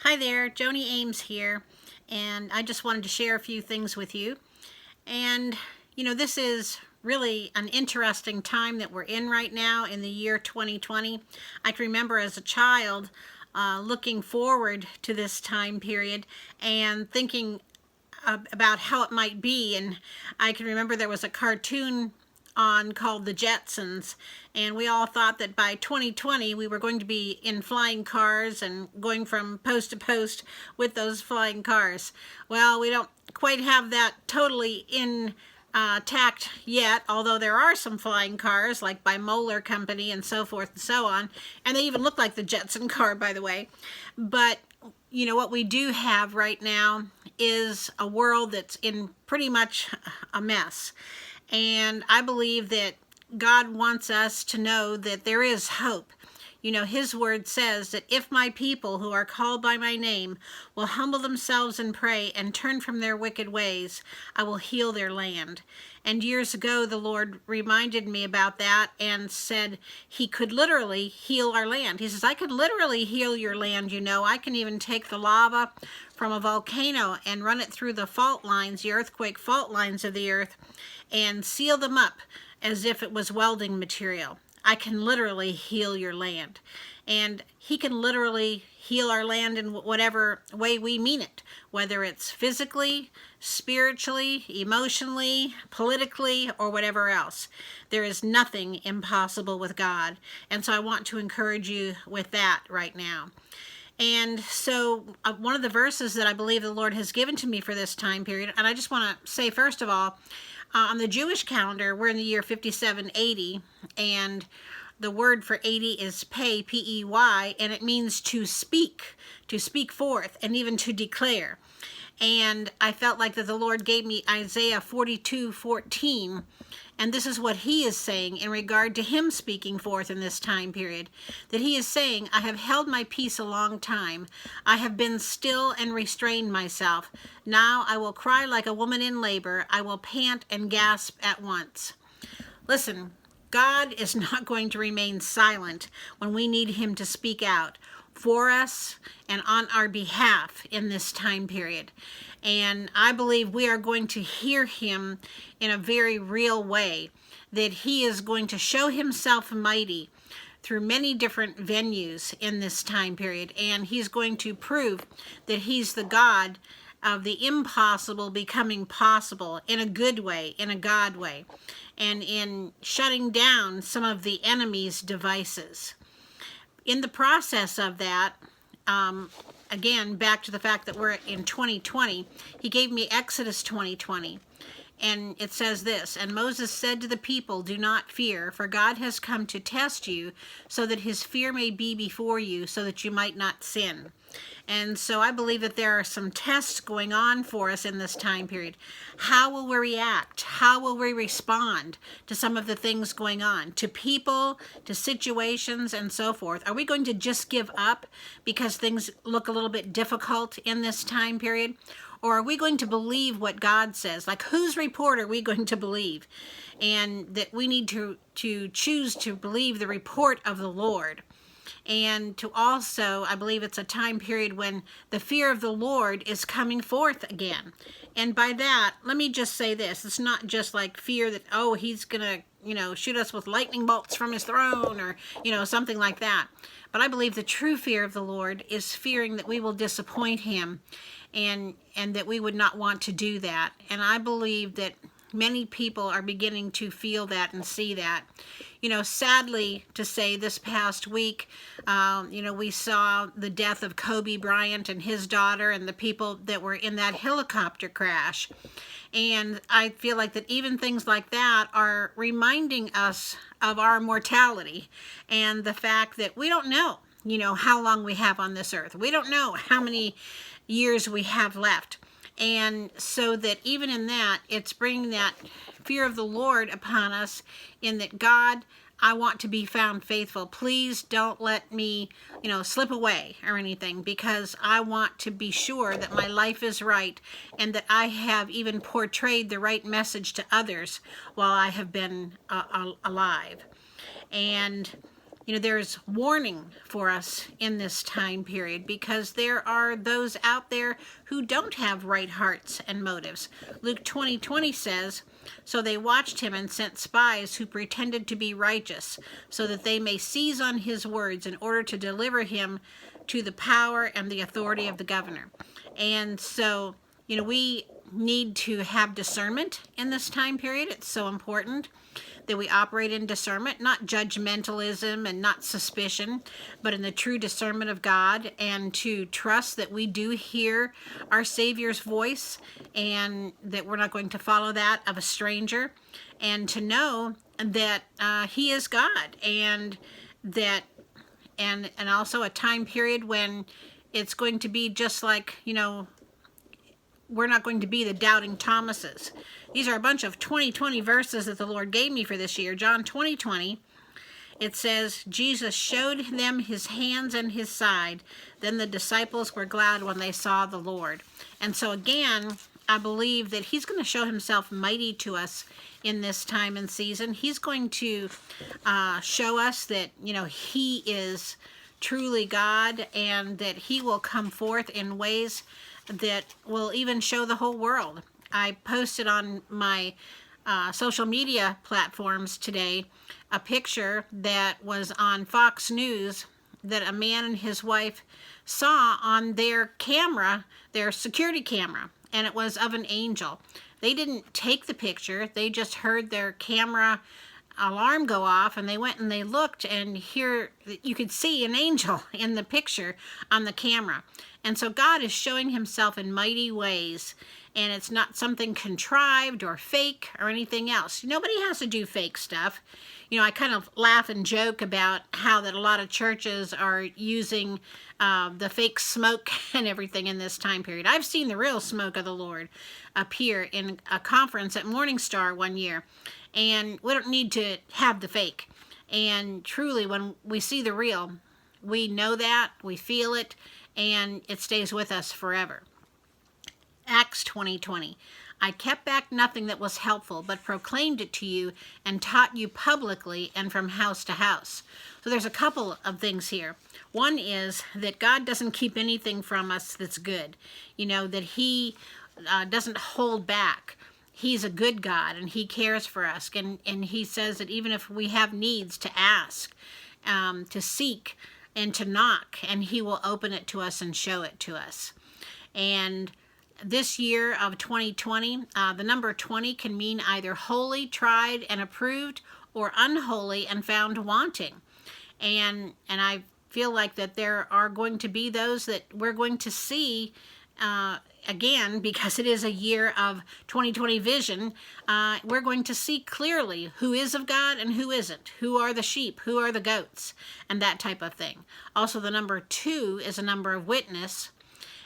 Hi there, Joni Ames here, and I just wanted to share a few things with you. And, this is really an interesting time that we're in right now in the year 2020. I can remember as a child looking forward to this time period and thinking about how it might be. And I can remember there was a cartoon on called The Jetsons, and we all thought that by 2020 we were going to be in flying cars and going from post to post with those flying cars. Well, we don't quite have that totally intact yet, although there are some flying cars like by Moeller Company and so forth and so on, and they even look like the Jetson car, by the way. But what we do have right now is a world that's in pretty much a mess. And I believe that God wants us to know that there is hope. His word says that if my people who are called by my name will humble themselves and pray and turn from their wicked ways, I will heal their land. And years ago, the Lord reminded me about that and said he could literally heal our land. He says, I could literally heal your land. I can even take the lava from a volcano and run it through the fault lines, the earthquake fault lines of the earth, and seal them up as if it was welding material. I can literally heal your land. And he can literally heal our land in whatever way we mean it, whether it's physically, spiritually, emotionally, politically, or whatever else. There is nothing impossible with God. And so I want to encourage you with that right now. And so one of the verses that I believe the Lord has given to me for this time period, and I just want to say, first of all, on the Jewish calendar, we're in the year 5780, and the word for 80 is pei, P-E-Y, and it means to speak forth, and even to declare. And I felt like that the Lord gave me Isaiah 42:14, and this is what he is saying in regard to him speaking forth in this time period. That he is saying, I have held my peace a long time. I have been still and restrained myself. Now I will cry like a woman in labor. I will pant and gasp at once. Listen, God is not going to remain silent when we need him to speak out for us and on our behalf in this time period. And I believe we are going to hear him in a very real way, that he is going to show himself mighty through many different venues in this time period. And he's going to prove that he's the God of the impossible becoming possible in a good way, in a God way, and in shutting down some of the enemy's devices. In the process of that, again, back to the fact that we're in 2020, he gave me Exodus 20:20. And it says this, and Moses said to the people, do not fear, for God has come to test you so that his fear may be before you, so that you might not sin. And so I believe that there are some tests going on for us in this time period. How will we react? How will we respond to some of the things going on? To people, to situations, and so forth. Are we going to just give up because things look a little bit difficult in this time period? Or are we going to believe what God says? Like, whose report are we going to believe? And that we need to choose to believe the report of the Lord. And to also, I believe it's a time period when the fear of the Lord is coming forth again. And by that, let me just say this. It's not just like fear that, oh, he's going to, shoot us with lightning bolts from his throne or, something like that. But I believe the true fear of the Lord is fearing that we will disappoint him and that we would not want to do that. And I believe that many people are beginning to feel that and see that. Sadly to say, this past week, we saw the death of Kobe Bryant and his daughter and the people that were in that helicopter crash. And I feel like that even things like that are reminding us of our mortality and the fact that we don't know, how long we have on this earth. We don't know how many years we have left. And so that even in that, it's bringing that fear of the Lord upon us, in that, God, I want to be found faithful. Please don't let me, slip away or anything, because I want to be sure that my life is right and that I have even portrayed the right message to others while I have been alive. And there's warning for us in this time period, because there are those out there who don't have right hearts and motives. Luke 20:20 says, "So they watched him and sent spies who pretended to be righteous, so that they may seize on his words in order to deliver him to the power and the authority of the governor." And so, we need to have discernment in this time period. It's so important that we operate in discernment, not judgmentalism and not suspicion, but in the true discernment of God, and to trust that we do hear our Savior's voice and that we're not going to follow that of a stranger, and to know that he is God, and that and also a time period when it's going to be just like, we're not going to be the doubting Thomases. These are a bunch of 2020 verses that the Lord gave me for this year. John 20:20, it says, "Jesus showed them his hands and his side. Then the disciples were glad when they saw the Lord." And so again, I believe that he's going to show himself mighty to us in this time and season. He's going to show us that, he is truly God, and that he will come forth in ways that will even show the whole world. I posted on my social media platforms today a picture that was on Fox News that a man and his wife saw on their camera, their security camera, and it was of an angel. They didn't take the picture, they just heard their camera alarm go off, and they went and they looked, and here you could see an angel in the picture on the camera. And so God is showing himself in mighty ways, and it's not something contrived or fake or anything else. Nobody has to do fake stuff. I kind of laugh and joke about how that a lot of churches are using the fake smoke and everything in this time period. I've seen the real smoke of the Lord appear in a conference at Morningstar one year, and we don't need to have the fake. And truly, when we see the real, we know that, we feel it, and it stays with us forever. Acts 20:20, "I kept back nothing that was helpful, but proclaimed it to you and taught you publicly and from house to house." So there's a couple of things here. One is that God doesn't keep anything from us that's good. That he doesn't hold back. He's a good God, and he cares for us. And he says that even if we have needs, to ask, to seek, and to knock, and he will open it to us and show it to us. And this year of 2020, the number 20 can mean either holy, tried, and approved, or unholy and found wanting. And I feel like that there are going to be those that we're going to see again, because it is a year of 2020 vision. We're going to see clearly who is of God and who isn't, who are the sheep, who are the goats, and that type of thing. Also, the number 2 is a number of witness,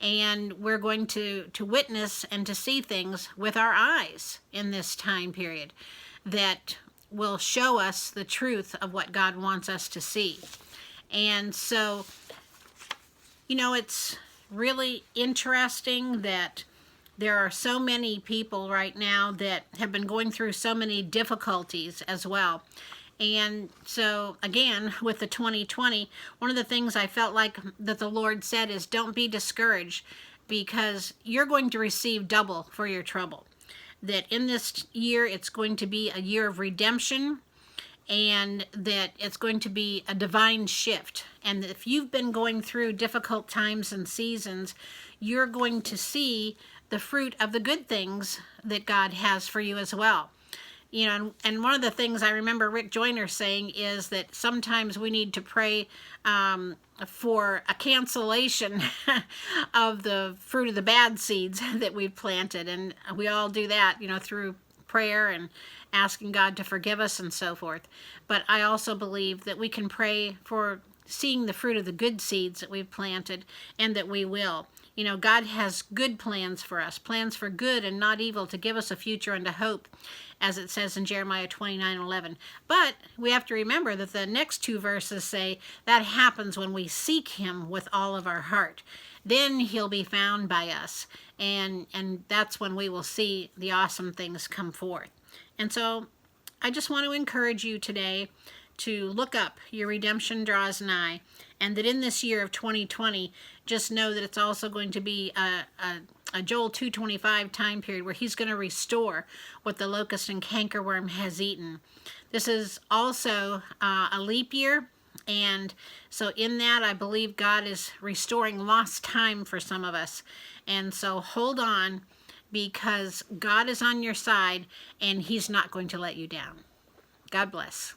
and we're going to witness and to see things with our eyes in this time period that will show us the truth of what God wants us to see. And so, it's really interesting that there are so many people right now that have been going through so many difficulties as well. And so again, with the 2020, one of the things I felt like that the Lord said is, don't be discouraged, because you're going to receive double for your trouble. That in this year, it's going to be a year of redemption, and that it's going to be a divine shift. And if you've been going through difficult times and seasons, you're going to see the fruit of the good things that God has for you as well. And one of the things I remember Rick Joyner saying is that sometimes we need to pray for a cancellation of the fruit of the bad seeds that we've planted. And we all do that, through prayer and asking God to forgive us and so forth. But I also believe that we can pray for seeing the fruit of the good seeds that we've planted, and that we will. God has good plans for us, plans for good and not evil, to give us a future and a hope, as it says in Jeremiah 29:11. But we have to remember that the next 2 verses say that happens when we seek him with all of our heart. Then he'll be found by us, and that's when we will see the awesome things come forth. And so I just want to encourage you today to look up your redemption draws nigh, and that in this year of 2020, just know that it's also going to be a Joel 2:25 time period where he's going to restore what the locust and cankerworm has eaten. This is also a leap year, and so in that I believe God is restoring lost time for some of us. And so hold on, because God is on your side and he's not going to let you down. God bless.